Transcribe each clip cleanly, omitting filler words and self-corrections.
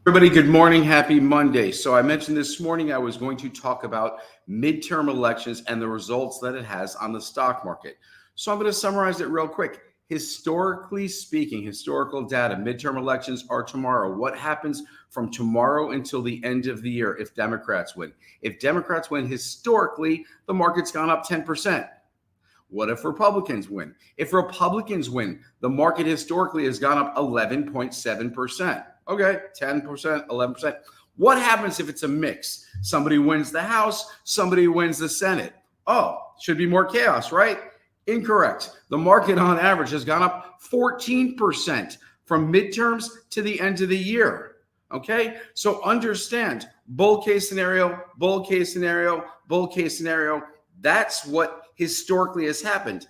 Everybody, good morning. Happy Monday. So I mentioned this morning I was going to talk about midterm elections and the results that it has on the stock market. So I'm going to summarize it real quick. Historically speaking, historical data, midterm elections are tomorrow. What happens from tomorrow until the end of the year if Democrats win? If Democrats win, historically, the market's gone up 10%. What if Republicans win? If Republicans win, the market historically has gone up 11.7%. Okay, 10%, 11%. What happens if it's a mix? Somebody wins the House, somebody wins the Senate. Oh, should be more chaos, right? Incorrect. The market on average has gone up 14% from midterms to the end of the year. Okay, so understand bull case scenario, bull case scenario, bull case scenario. That's what historically has happened.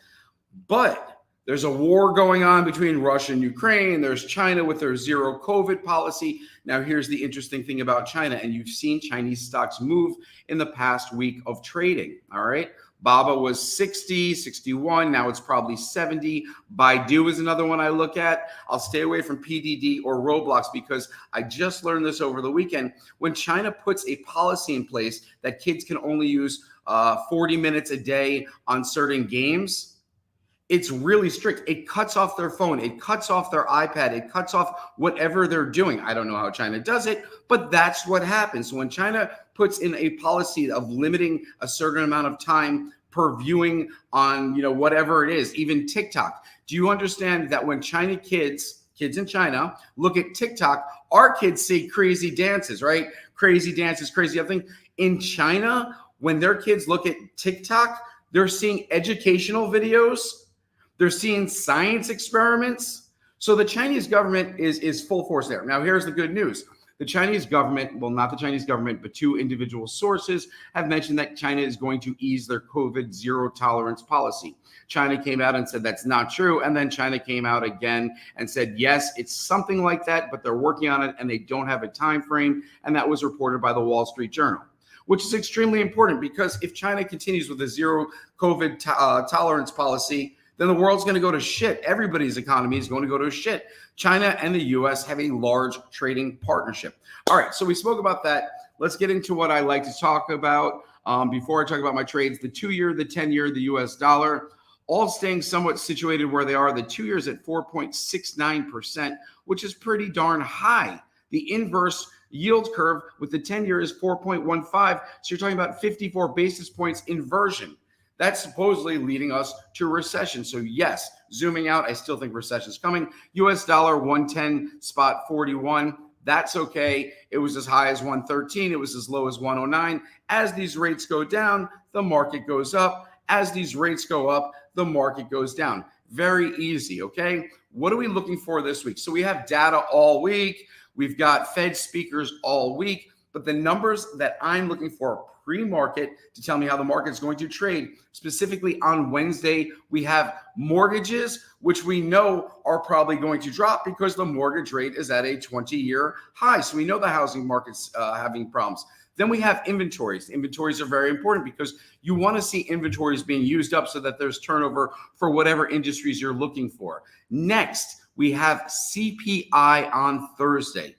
But there's a war going on between Russia and Ukraine. There's China with their zero COVID policy. Now, here's the interesting thing about China, and you've seen Chinese stocks move in the past week of trading. All right. BABA was 60, 61. Now it's probably 70. Baidu is another one I look at. I'll stay away from PDD or Roblox because I just learned this over the weekend. When China puts a policy in place that kids can only use 40 minutes a day on certain games, it's really strict. It cuts off their phone. It cuts off their iPad. It cuts off whatever they're doing. I don't know how China does it, but that's what happens. So when China puts in a policy of limiting a certain amount of time per viewing on, whatever it is, even TikTok. Do you understand that when China kids in China look at TikTok, our kids see crazy dances, right? Crazy dances, crazy other thing. In China, when their kids look at TikTok, they're seeing educational videos. They're seeing science experiments. So the Chinese government is full force there. Now, here's the good news. The Chinese government, well, not the Chinese government, but two individual sources have mentioned that China is going to ease their COVID zero tolerance policy. China came out and said that's not true. And then China came out again and said, yes, it's something like that, but they're working on it and they don't have a time frame. And that was reported by the Wall Street Journal, which is extremely important because if China continues with a zero COVID tolerance policy, then the world's going to go to shit. Everybody's economy is going to go to shit. China and the U.S. have a large trading partnership. All right, so we spoke about that. Let's get into what I like to talk about. Before I talk about my trades, the 2-year, the 10-year, the U.S. dollar, all staying somewhat situated where they are. The 2 years at 4.69%, which is pretty darn high. The inverse yield curve with the 10-year is 4.15. So you're talking about 54 basis points inversion. That's supposedly leading us to recession. So yes, zooming out, I still think recession is coming. US dollar 110.41. That's okay. It was as high as 113. It was as low as 109. As these rates go down, the market goes up. As these rates go up, the market goes down. Very easy, okay? What are we looking for this week? So we have data all week. We've got Fed speakers all week. But the numbers that I'm looking for pre-market to tell me how the market's going to trade, specifically on Wednesday, we have mortgages, which we know are probably going to drop because the mortgage rate is at a 20-year high. So we know the housing market's having problems. Then we have inventories. Inventories are very important because you want to see inventories being used up so that there's turnover for whatever industries you're looking for. Next, we have CPI on Thursday.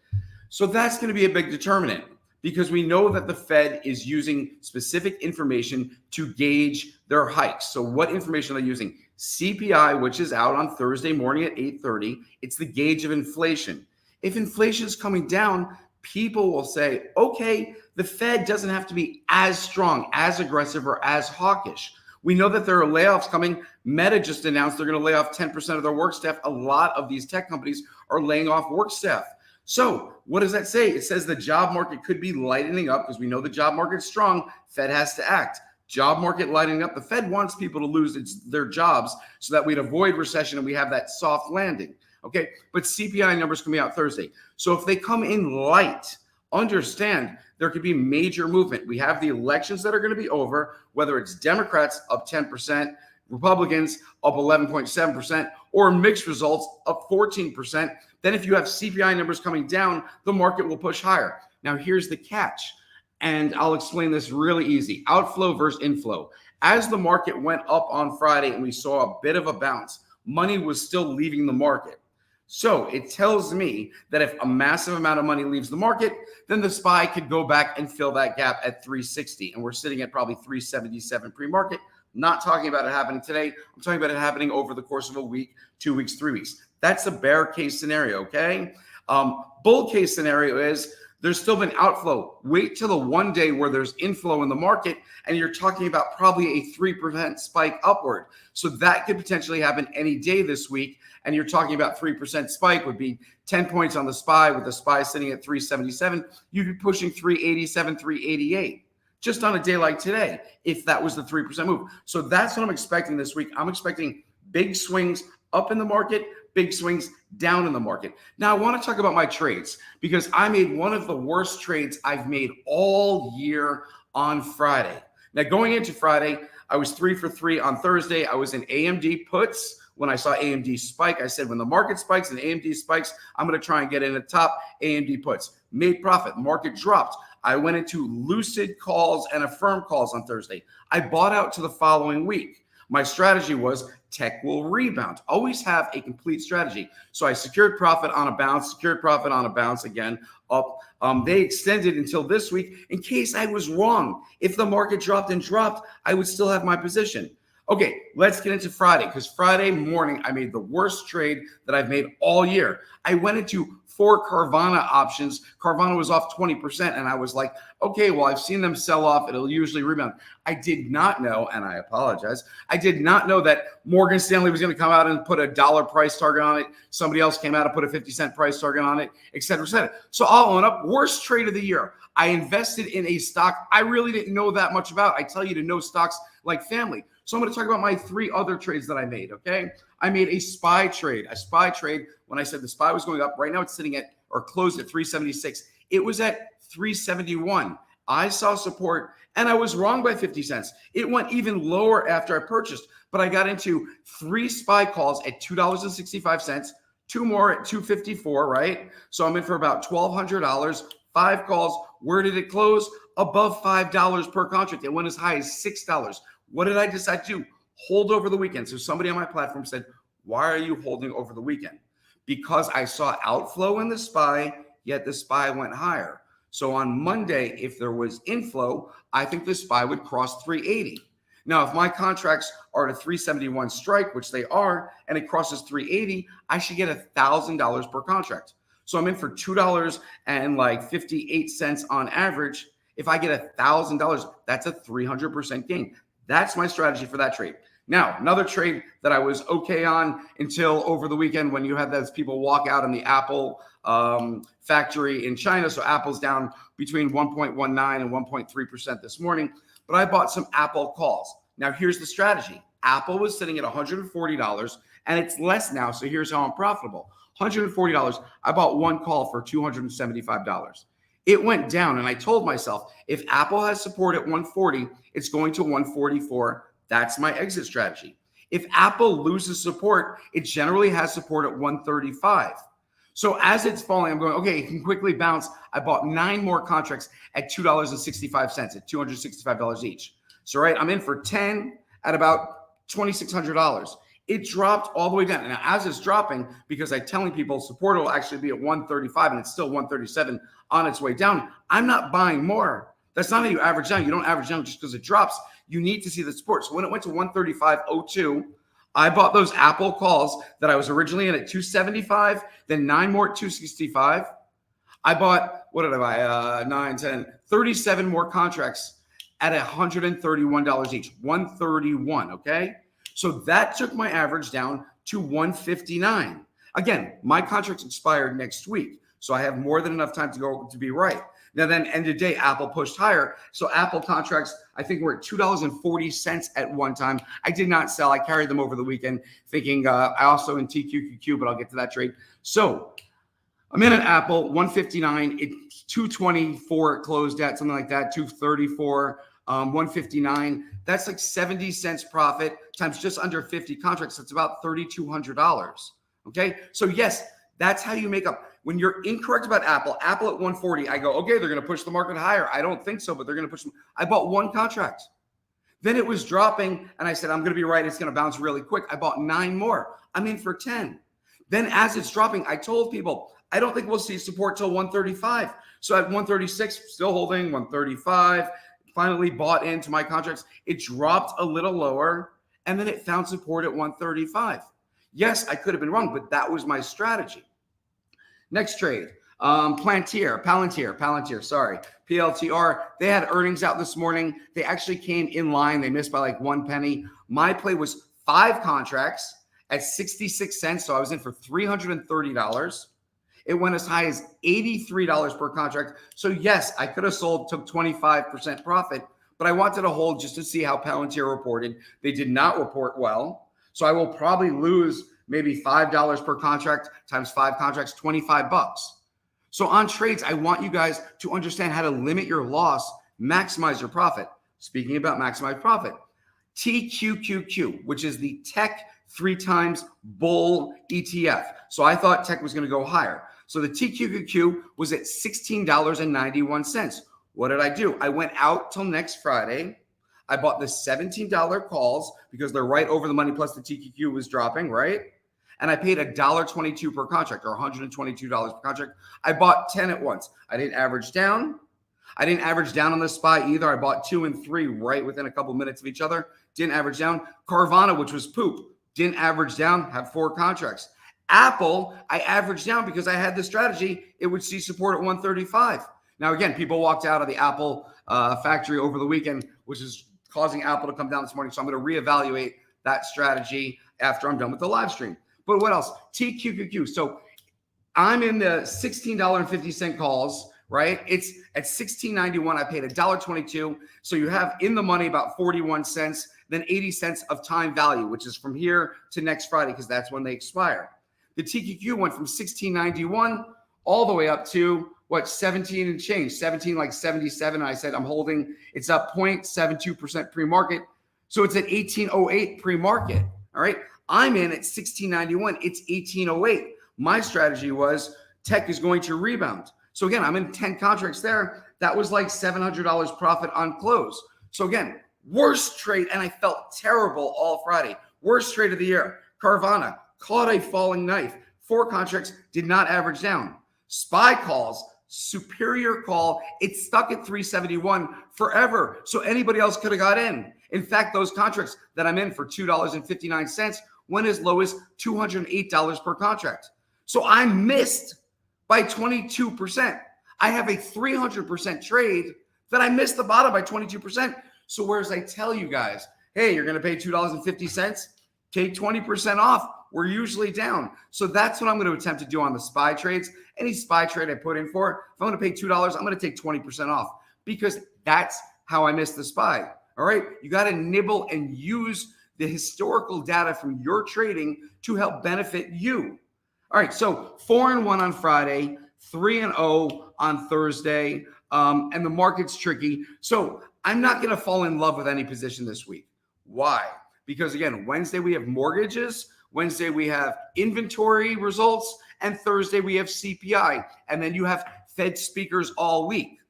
So that's going to be a big determinant, because we know that the Fed is using specific information to gauge their hikes. So what information are they using? CPI, which is out on Thursday morning at 8:30. It's the gauge of inflation. If inflation is coming down, people will say, okay, the Fed doesn't have to be as strong, as aggressive, or as hawkish. We know that there are layoffs coming. Meta just announced they're going to lay off 10% of their work staff. A lot of these tech companies are laying off work staff. So what does that say? It says the job market could be lightening up because we know the job market's strong. Fed has to act. Job market lightening up. The Fed wants people to lose their jobs so that we'd avoid recession and we have that soft landing. Okay, but CPI numbers can be out Thursday. So if they come in light, understand there could be major movement. We have the elections that are going to be over, whether it's Democrats up 10%, Republicans up 11.7%, or mixed results up 14%. Then if you have CPI numbers coming down, the market will push higher. Now, here's the catch, and I'll explain this really easy. Outflow versus inflow. As the market went up on Friday and we saw a bit of a bounce, money was still leaving the market. So it tells me that if a massive amount of money leaves the market, then the SPY could go back and fill that gap at 360. And we're sitting at probably 377 pre-market. Not talking about it happening today. I'm talking about it happening over the course of a week, 2 weeks, 3 weeks. That's a bear case scenario, okay? Bull case scenario is there's still been outflow. Wait till the one day where there's inflow in the market, and you're talking about probably a 3% spike upward. So that could potentially happen any day this week. And you're talking about 3% spike would be 10 points on the SPY, with the SPY sitting at 377. You'd be pushing 387, 388 just on a day like today, if that was the 3% move. So that's what I'm expecting this week. I'm expecting big swings up in the market, big swings down in the market. Now, I want to talk about my trades because I made one of the worst trades I've made all year on Friday. Now, going into Friday, I was 3 for 3 on Thursday. I was in AMD puts. When I saw AMD spike, I said, when the market spikes and AMD spikes, I'm going to try and get in the top AMD puts. Made profit. Market dropped. I went into lucid calls and affirm calls on Thursday. I bought out to the following week. My strategy was tech will rebound. Always have a complete strategy. So I secured profit on a bounce, secured profit on a bounce again, up. They extended until this week in case I was wrong. If the market dropped and dropped, I would still have my position. Okay, let's get into Friday, because Friday morning, I made the worst trade that I've made all year. I went into 4 Carvana options. Carvana was off 20%, and I was like, okay, well, I've seen them sell off. It'll usually rebound. I did not know, and I apologize, I did not know that Morgan Stanley was going to come out and put a $1 price target on it. Somebody else came out and put a 50-cent price target on it, et cetera, et cetera. So all in up, worst trade of the year. I invested in a stock I really didn't know that much about. I tell you to know stocks like family. So I'm going to talk about my 3 other trades that I made, okay? I made a SPY trade. A SPY trade when I said the SPY was going up. Right now it's sitting at, or closed at 376. It was at 371. I saw support, and I was wrong by 50 cents. It went even lower after I purchased, but I got into 3 SPY calls at $2.65, 2 more at $2.54, right? So I'm in for about $1,200, 5 calls. Where did it close? Above $5 per contract. It went as high as $6. What did I decide to do? Hold over the weekend. So somebody on my platform said, why are you holding over the weekend? Because I saw outflow in the SPY, yet the SPY went higher. So on Monday, if there was inflow, I think the SPY would cross 380. Now, if my contracts are at a 371 strike, which they are, and it crosses 380, I should get $1,000 per contract. So I'm in for $2.58 on average. If I get $1,000, that's a 300% gain. That's my strategy for that trade. Now, another trade that I was okay on until over the weekend when you had those people walk out in the Apple factory in China. So Apple's down between 1.19 and 1.3% this morning. But I bought some Apple calls. Now, here's the strategy. Apple was sitting at $140, and it's less now. So here's how I'm profitable. $140. I bought 1 call for $275. It went down, and I told myself, if Apple has support at 140, it's going to 144. That's my exit strategy. If Apple loses support, it generally has support at 135. So as it's falling, I'm going, okay, it can quickly bounce. I bought 9 more contracts at $2.65, at $265 each. So, right, I'm in for 10 at about $2,600. It dropped all the way down. Now, as it's dropping, because I'm telling people support will actually be at 135 and it's still 137 on its way down, I'm not buying more. That's not how you average down. You don't average down just because it drops. You need to see the support. So when it went to 135.02, I bought those Apple calls that I was originally in at 275, then 9 more at 265. I bought, what did I buy? 9, 10, 37 more contracts at $131 each. 131, okay? So that took my average down to 159. Again, my contract's expired next week, so I have more than enough time to go to be right. Now then, end of day, Apple pushed higher. So Apple contracts, I think we're at $2.40 at one time. I did not sell. I carried them over the weekend thinking I also in TQQQ, but I'll get to that trade. So I'm in an Apple, 159. It's 224 it closed at, something like that, 234, 159. That's like 70 cents profit times just under 50 contracts. That's about $3,200. Okay. So yes, that's how you make up. When you're incorrect about Apple at 140, I go, okay, they're going to push the market higher. I don't think so, but they're going to push them. I bought 1 contract. Then it was dropping, and I said, I'm going to be right. It's going to bounce really quick. I bought 9 more. I'm in for 10. Then as it's dropping, I told people, I don't think we'll see support till 135. So at 136, still holding 135, finally bought into my contracts. It dropped a little lower and then it found support at 135. Yes, I could have been wrong, but that was my strategy. Next trade, Palantir, sorry, PLTR. They had earnings out this morning. They actually came in line. They missed by like 1 penny. My play was 5 contracts at 66 cents. So I was in for $330. It went as high as $83 per contract. So yes, I could have sold, took 25% profit, but I wanted to hold just to see how Palantir reported. They did not report well. So I will probably lose maybe $5 per contract times 5 contracts, 25 bucks. So on trades, I want you guys to understand how to limit your loss, maximize your profit. Speaking about maximize profit, TQQQ, which is the Tech 3 times bull ETF. So I thought tech was going to go higher. So the TQQQ was at $16.91. What did I do? I went out till next Friday. I bought the $17 calls because they're right over the money, plus the TQQ was dropping, right? And I paid $1.22 per contract, or $122 per contract. I bought 10 at once. I didn't average down. I didn't average down on the SPY either. I bought 2 and 3 right within a couple minutes of each other. Didn't average down. Carvana, which was poop, didn't average down, have 4 contracts. Apple, I averaged down because I had the strategy. It would see support at 135. Now, again, people walked out of the Apple factory over the weekend, which is causing Apple to come down this morning. So I'm going to reevaluate that strategy after I'm done with the live stream. But what else? TQQQ. So I'm in the $16.50 calls, right? It's at $16.91. I paid $1.22. So you have in the money about 41 cents, then 80 cents of time value, which is from here to next Friday because that's when they expire. The TQQ went from $16.91 all the way up to what, 17 and change, 17 like 77. I said I'm holding. It's up 0.72% pre-market. So it's at 1808 pre-market. All right. I'm in at 1691. It's 1808. My strategy was tech is going to rebound. So again, I'm in 10 contracts there. That was like $700 profit on close. So again, worst trade. And I felt terrible all Friday. Worst trade of the year. Carvana caught a falling knife. 4 contracts did not average down. SPY calls, superior call. It stuck at 371 forever. So anybody else could have got in. In fact, those contracts that I'm in for $2.59 went as low as $208 per contract. So I missed by 22%. I have a 300% trade that I missed the bottom by 22%. So whereas I tell you guys, hey, you're going to pay $2.50, take 20% off. We're usually down. So that's what I'm going to attempt to do on the SPY trades. Any SPY trade I put in for, if I'm going to pay $2, I'm going to take 20% off because that's how I missed the SPY. All right. You got to nibble and use the historical data from your trading to help benefit you. All right. So 4-1 on Friday, 3-0 on Thursday. And the market's tricky. So I'm not going to fall in love with any position this week. Why? Because again, Wednesday we have mortgages. Wednesday we have inventory results. And Thursday we have CPI. And then you have Fed speakers all week.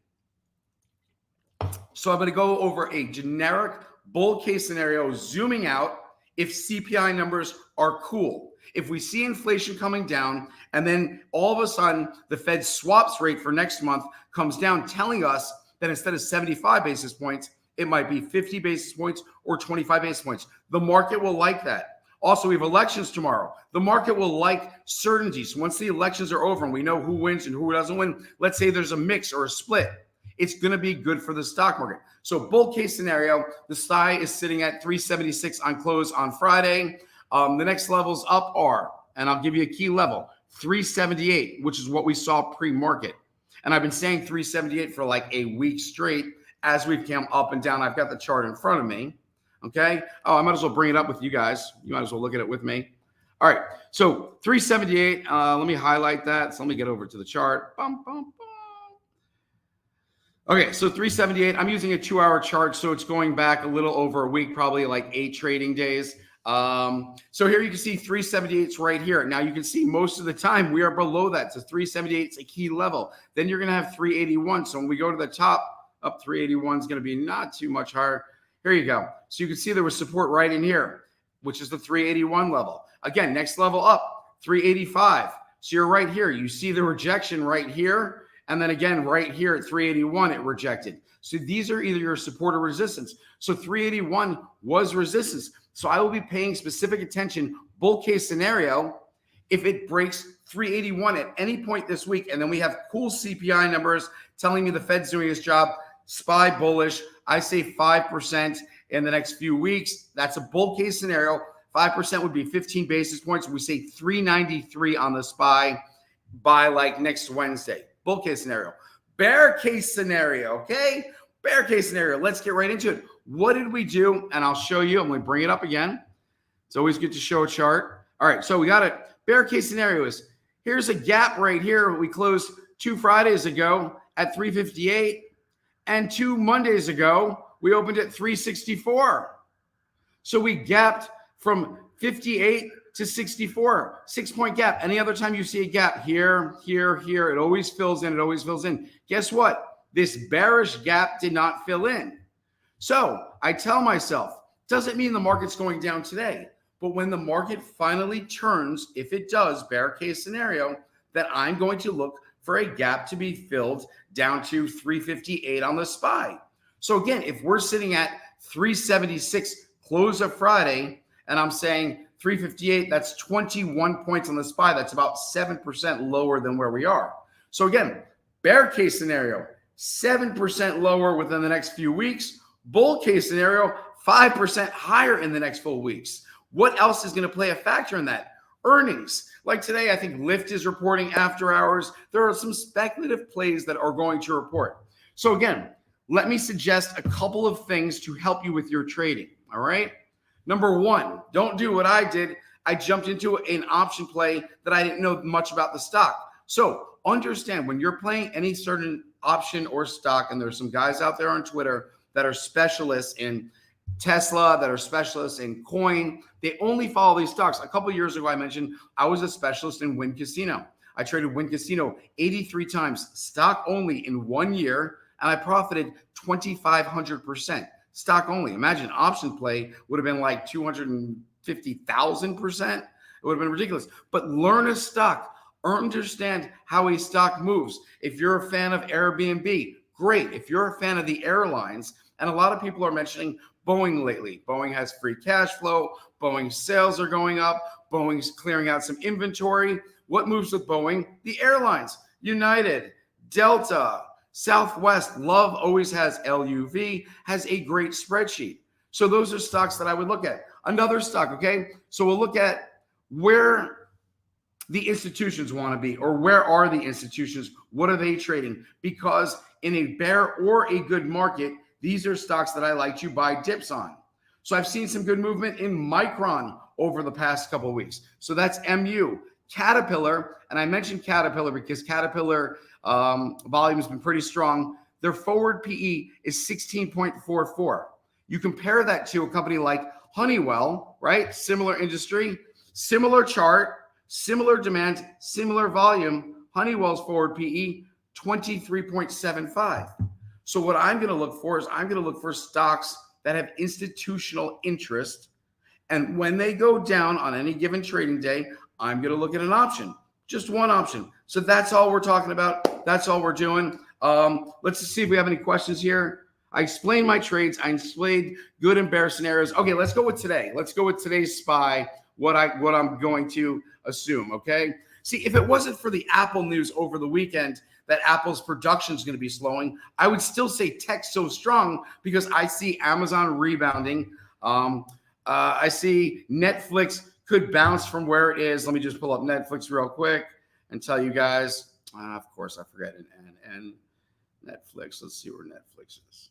So I'm going to go over a generic bull case scenario, zooming out if CPI numbers are cool. If we see inflation coming down and then all of a sudden the Fed swaps rate for next month comes down, telling us that instead of 75 basis points, it might be 50 basis points or 25 basis points. The market will like that. Also, we have elections tomorrow. The market will like certainty. So once the elections are over and we know who wins and who doesn't win, let's say there's a mix or a split, it's going to be good for the stock market. So bull case scenario, the SPY is sitting at 376 on close on Friday. The next levels up are, and I'll give you a key level, 378, which is what we saw pre-market. And I've been saying 378 for like a week straight as we've come up and down. I've got the chart in front of me. Okay. Oh, I might as well bring it up with you guys. You might as well look at it with me. All right. So 378, let me highlight that. So let me get over to the chart. Bum, bum, bum. Okay, so 378, I'm using a 2-hour chart, so it's going back a little over a week, probably like 8 trading days. So here you can see 378's right here. Now you can see most of the time we are below that. So 378 is a key level. Then you're going to have 381. So when we go to the top, up 381 is going to be not too much higher. Here you go. So you can see there was support right in here, which is the 381 level. Again, next level up, 385. So you're right here. You see the rejection right here. And then again, right here at 381, it rejected. So these are either your support or resistance. So 381 was resistance. So I will be paying specific attention, bull case scenario, if it breaks 381 at any point this week. And then we have cool CPI numbers telling me the Fed's doing its job. SPY bullish. I say 5% in the next few weeks. That's a bull case scenario. 5% would be 15 basis points. We say 393 on the SPY by like next Wednesday. Bull case scenario. Bear case scenario, okay? Bear case scenario. Let's get right into it. What did we do? And I'll show you. I'm going to bring it up again. It's always good to show a chart. All right, so we got it. Bear case scenario is, here's a gap right here. We closed 2 Fridays ago at 358. And 2 Mondays ago, we opened at 364. So we gapped from 58 to 64, 6-point gap. Any other time you see a gap here, here, here, it always fills in, it always fills in. Guess what? This bearish gap did not fill in. So I tell myself, doesn't mean the market's going down today, but when the market finally turns, if it does, bear case scenario, that I'm going to look for a gap to be filled down to 358 on the SPY. So again, if we're sitting at 376 close of Friday, and I'm saying 358, that's 21 points on the SPY. That's about 7% lower than where we are. So again, bear case scenario, 7% lower within the next few weeks. Bull case scenario, 5% higher in the next full weeks. What else is going to play a factor in that? Earnings. Like today, I think Lyft is reporting after hours. There are some speculative plays that are going to report. So again, let me suggest a couple of things to help you with your trading. All right. Number one, don't do what I did. I jumped into an option play that I didn't know much about the stock. So understand when you're playing any certain option or stock, and there's some guys out there on Twitter that are specialists in Tesla, that are specialists in coin. They only follow these stocks. A couple of years ago, I mentioned I was a specialist in Win Casino. I traded Win Casino 83 times, stock only in 1 year, and I profited 2,500%. Stock only. Imagine option play would have been like 250,000%. It would have been ridiculous. But learn a stock. Understand how a stock moves. If you're a fan of Airbnb, great. If you're a fan of the airlines, and a lot of people are mentioning Boeing lately. Boeing has free cash flow. Boeing's sales are going up. Boeing's clearing out some inventory. What moves with Boeing? The airlines. United, Delta, Southwest, Love always has LUV, has a great spreadsheet. So those are stocks that I would look at. Another stock, okay? So we'll look at where the institutions want to be, or where are the institutions? What are they trading? Because in a bear or a good market, these are stocks that I like to buy dips on. So I've seen some good movement in Micron over the past couple of weeks. So that's MU. Caterpillar, and I mentioned Caterpillar because Caterpillar volume has been pretty strong. Their forward PE is 16.44. You compare that to a company like Honeywell, right? Similar industry, similar chart, similar demand, similar volume. Honeywell's forward PE, 23.75. So what I'm going to look for is I'm going to look for stocks that have institutional interest. And when they go down on any given trading day, I'm going to look at an option, just one option. So that's all we're talking about. That's all we're doing. Let's just see if we have any questions here. I explained my trades. I explained good and bear scenarios. Okay, let's go with today. Let's go with today's SPY, what I'm going to assume, okay? See, if it wasn't for the Apple news over the weekend that Apple's production is going to be slowing, I would still say tech's so strong because I see Amazon rebounding. I see Netflix could bounce from where it is. Let me just pull up Netflix real quick and tell you guys. Of course, I forget it. And Netflix. Let's see where Netflix is.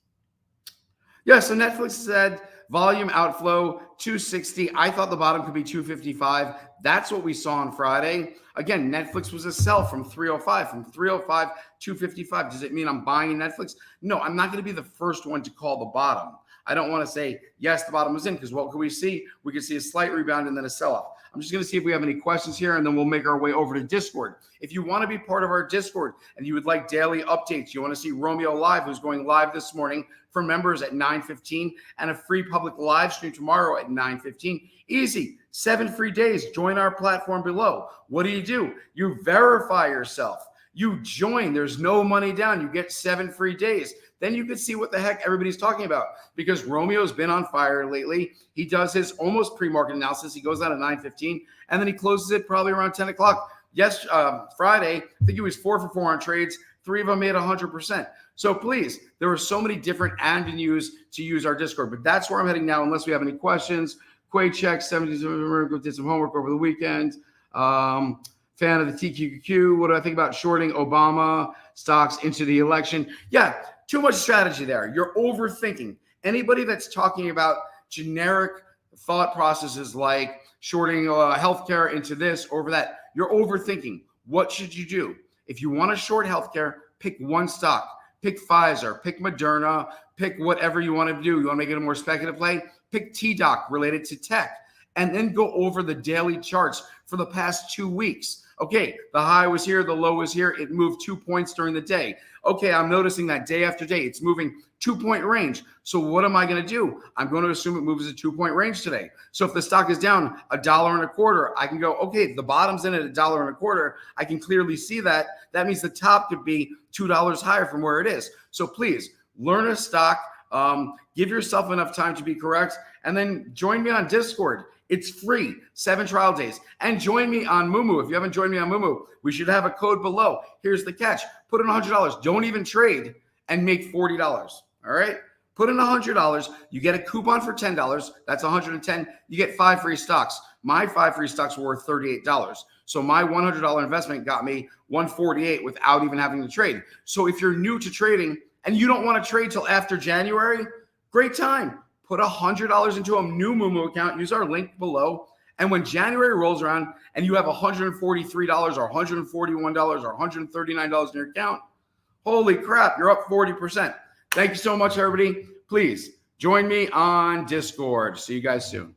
Yeah, so Netflix said volume outflow 260. I thought the bottom could be 255. That's what we saw on Friday. Again, Netflix was a sell from 305. From 305 255. Does it mean I'm buying Netflix? No, I'm not going to be the first one to call the bottom. I don't want to say, yes, the bottom was in, because what can we see? We can see a slight rebound and then a sell-off. I'm just going to see if we have any questions here, and then we'll make our way over to Discord. If you want to be part of our Discord and you would like daily updates, you want to see Romeo live, who's going live this morning for members at 9:15, and a free public live stream tomorrow at 9:15. Easy. 7 free days. Join our platform below. What do? You verify yourself. You join. There's no money down. You get 7 free days. Then you can see what the heck everybody's talking about, because Romeo's been on fire lately. He does his almost pre-market analysis. He goes out at 9:15, and then he closes it probably around 10 o'clock. Yes, Friday, I think he was 4 for 4 on trades. 3 of them made 100%. So please, there are so many different avenues to use our Discord, but that's where I'm heading now, unless we have any questions. Quay check, 77, did some homework over the weekend. Fan of the TQQQ. What do I think about shorting Obama stocks into the election? Yeah, too much strategy there. You're overthinking. Anybody that's talking about generic thought processes like shorting healthcare into this or over that, you're overthinking. What should you do? If you want to short healthcare, pick one stock. Pick Pfizer, pick Moderna, pick whatever you want to do. You want to make it a more speculative play? Pick TDOC related to tech, and then go over the daily charts for the past 2 weeks. Okay, the high was here, the low was here. It moved 2 points during the day. Okay, I'm noticing that day after day, it's moving 2-point range. So what am I going to do? I'm going to assume it moves a 2-point range today. So if the stock is down $1.25, I can go, okay, the bottom's in at $1.25. I can clearly see that. That means the top could be $2 higher from where it is. So please learn a stock, give yourself enough time to be correct, and then join me on Discord. It's free, 7 trial days. And join me on Moomoo. If you haven't joined me on Moomoo, we should have a code below. Here's the catch. Put in $100. Don't even trade and make $40. All right? Put in $100. You get a coupon for $10. That's $110. You get 5 free stocks. My 5 free stocks were worth $38. So my $100 investment got me $148 without even having to trade. So if you're new to trading and you don't want to trade till after January, great time. Put $100 into a new Moomoo account. Use our link below. And when January rolls around and you have $143 or $141 or $139 in your account, holy crap, you're up 40%. Thank you so much, everybody. Please join me on Discord. See you guys soon.